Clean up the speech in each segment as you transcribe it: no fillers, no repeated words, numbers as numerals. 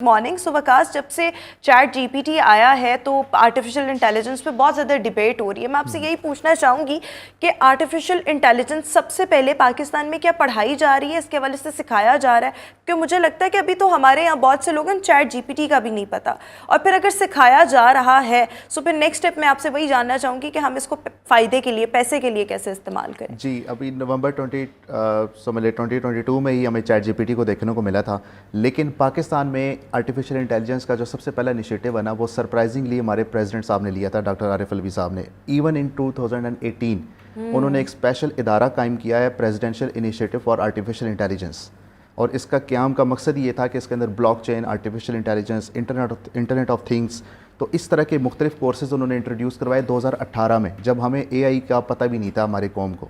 Morning सुवकाश, जब से chat GPT आया है तो आर्टिफिशियल इंटेलिजेंस पे बहुत ज़्यादा डिबेट हो रही है। मैं आपसे यही पूछना चाहूँगी कि आर्टिफिशियल इंटेलिजेंस सबसे पहले पाकिस्तान में क्या पढ़ाई जा रही है, इसके हवाले से सिखाया जा रहा है? क्योंकि मुझे लगता है कि अभी तो हमारे यहाँ बहुत से लोगों चैट जीपीटी का भी नहीं पता, और फिर अगर सिखाया जा रहा है तो फिर नेक्स्ट स्टेप मैं आपसे वही जानना चाहूँगी कि हम इसको फ़ायदे के लिए, पैसे के लिए कैसे इस्तेमाल करें। जी, अभी नवंबर 2022 में ही हमें चैट जीपीटी को देखने को मिला था, लेकिन पाकिस्तान में आर्टिफिशियल इंटेलिजेंस का जो सबसे पहला इनिशिएटिव बना वो सरप्राइजिंगली हमारे प्रेसिडेंट साहब ने लिया था, डॉक्टर आरिफ अलवी साहब ने। इवन इन 2018 उन्होंने एक स्पेशल इदारा कायम किया है, presidential initiative for artificial intelligence, और इसका क़याम का मकसद ये था कि इसके अंदर blockchain, artificial intelligence, internet of things, तो इस तरह के मुख्तलिफ कोर्सेज़ उन्होंने इंट्रोड्यूस करवाए 2018 में, जब हमें AI का पता भी नहीं था हमारे कौम को।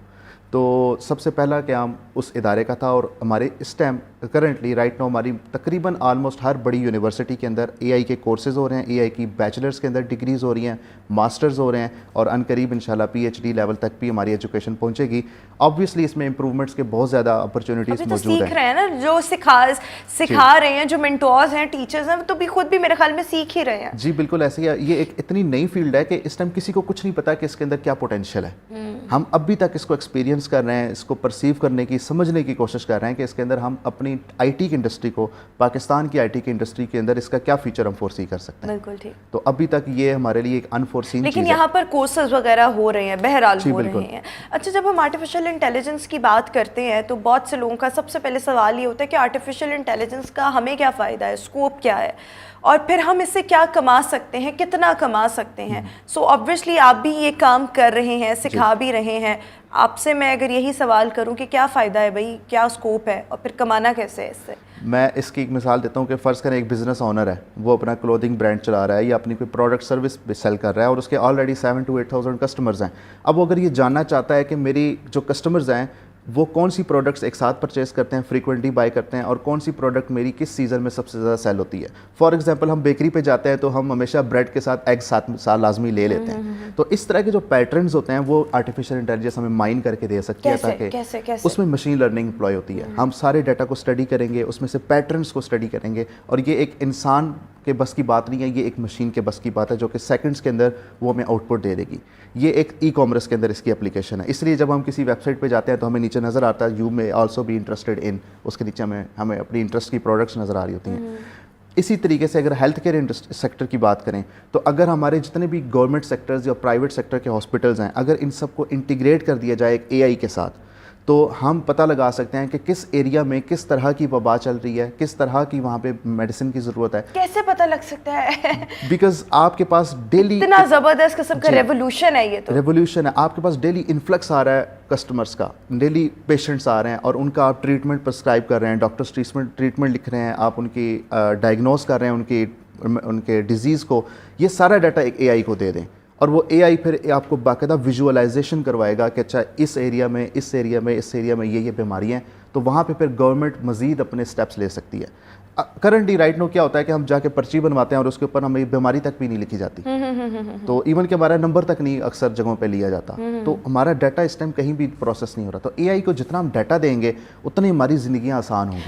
तो सबसे पहला क़याम उस इदारे का था, और हमारे इस टाइम करंटली राइट नाउ हमारी तकरीबन आलमोस्ट हर बड़ी यूनिवर्सिटी के अंदर AI के कोर्सेज़ हो रहे हैं, AI की बैचलर्स के अंदर डिग्रीज़ हो रही हैं, मास्टर्स हो रहे हैं, और अनकरीब इंशाल्लाह PhD लेवल तक भी हमारी एजुकेशन पहुंचेगी। ऑब्वियसली इसमें इंप्रूवमेंट्स के बहुत ज़्यादा अपॉर्चुनिटीज़ मौजूद हैं। सीख रहे हैं ना, जो सिखा रहे हैं, जो मेंटोर्स हैं, टीचर्स हैं, तो भी खुद भी मेरे ख्याल में सीख ही रहे हैं। जी बिल्कुल ऐसे ही है। ये एक इतनी नई फील्ड है कि इस टाइम किसी को कुछ नहीं पता कि इसके अंदर क्या पोटेंशियल है। हम अभी तक इसको एक्सपीरियंस कर रहे हैं, इसको परसीव करने की, समझने की कोशिश कर रहे हैं कि इसके अंदर हम अपनी IT की इंडस्ट्री को, पाकिस्तान की IT की इंडस्ट्री के अंदर इसका क्या फीचर हम फोरसी कर सकते हैं। बिल्कुल ठीक। तो अभी तक ये हमारे लिए एक अनफोरसीन लेकिन यहाँ पर कोर्सेज वगैरह हो रहे हैं, बहरहाल हो रहे हैं। अच्छा, जब हम आर्टिफिशियल इंटेलिजेंस की बात करते हैं तो बहुत से लोगों का सबसे पहले सवाल ये होता है कि आर्टिफिशियल इंटेलिजेंस का हमें क्या फ़ायदा है, स्कोप क्या है, और फिर हम इससे क्या कमा सकते हैं, कितना कमा सकते हैं। सो ऑब्वियसली आप भी ये काम कर रहे हैं, सिखा भी रहे हैं। आपसे मैं अगर यही सवाल करूं कि क्या फ़ायदा है भाई, क्या स्कोप है, और फिर कमाना कैसे है इससे? मैं इसकी एक मिसाल देता हूँ कि फ़र्ज़ करें एक बिज़नेस ओनर है, वो अपना क्लोथिंग ब्रांड चला रहा है या अपनी कोई प्रोडक्ट सर्विस सेल कर रहा है, और उसके ऑलरेडी 7 to 8,000 कस्टमर्स हैं। अब वो अगर ये जानना चाहता है कि मेरी जो कस्टमर्स हैं वो कौन सी प्रोडक्ट्स एक साथ परचेज़ करते हैं, फ्रीक्वेंटली बाय करते हैं, और कौन सी प्रोडक्ट मेरी किस सीज़न में सबसे ज़्यादा सेल होती है। फॉर एग्जांपल हम बेकरी पे जाते हैं तो हम हमेशा ब्रेड के साथ एग साथ लाजमी ले लेते हैं। तो इस तरह के जो पैटर्न्स होते हैं वो आर्टिफिशियल इंटेलिजेंस हमें माइन करके दे सकती है, ताकि उसमें मशीन लर्निंग एम्प्लॉय होती है। हम सारे डाटा को स्टडी करेंगे, उसमें से पैटर्न्स को स्टडी करेंगे, और ये एक इंसान के बस की बात नहीं है, ये एक मशीन के बस की बात है, जो कि सेकंड्स के अंदर वो हमें आउटपुट दे देगी। ये एक ई-कॉमर्स के अंदर इसकी एप्लीकेशन है। इसलिए जब हम किसी वेबसाइट पे जाते हैं तो हमें नीचे नज़र आता है you may also be interested in, उसके नीचे हमें अपनी इंटरेस्ट की प्रोडक्ट्स नज़र आ रही होती हैं। इसी तरीके से अगर हेल्थ केयर सेक्टर की बात करें तो अगर हमारे जितने भी गवर्नमेंट सेक्टर्स या प्राइवेट सेक्टर के हॉस्पिटल्स हैं, अगर इन सबको इंटीग्रेट कर दिया जाए एक AI के साथ, तो हम पता लगा सकते हैं कि किस एरिया में किस तरह की वबा चल रही है, किस तरह की वहाँ पे मेडिसिन की ज़रूरत है। कैसे पता लग सकता है? बिकॉज आपके पास डेली इतना ज़बरदस्त किस्म का रेवोल्यूशन है, ये तो रेवोल्यूशन है। आपके पास डेली इन्फ्लक्स आ रहा है कस्टमर्स का, डेली पेशेंट्स आ रहे हैं, और उनका आप ट्रीटमेंट प्रिस्क्राइब कर रहे हैं, डॉक्टर्स ट्रीटमेंट लिख रहे हैं, आप उनकी डायग्नोज कर रहे हैं उनके डिजीज़ को। ये सारा डाटा एक AI को दे दें, और वो AI फिर आपको बाकायदा विजुअलाइजेशन करवाएगा कि अच्छा इस एरिया में ये बीमारियाँ हैं, तो वहाँ पे फिर गवर्नमेंट मज़ीद अपने स्टेप्स ले सकती है। करंटली राइट नो क्या होता है कि हम जाके पर्ची बनवाते हैं और उसके ऊपर हमें बीमारी तक भी नहीं लिखी जाती, तो इवन कि हमारा नंबर तक नहीं अक्सर जगहों पे लिया जाता, तो हमारा डाटा इस टाइम कहीं भी प्रोसेस नहीं हो रहा। तो AI को जितना हम डाटा देंगे उतनी हमारी ज़िंदगियाँ आसान होंगी।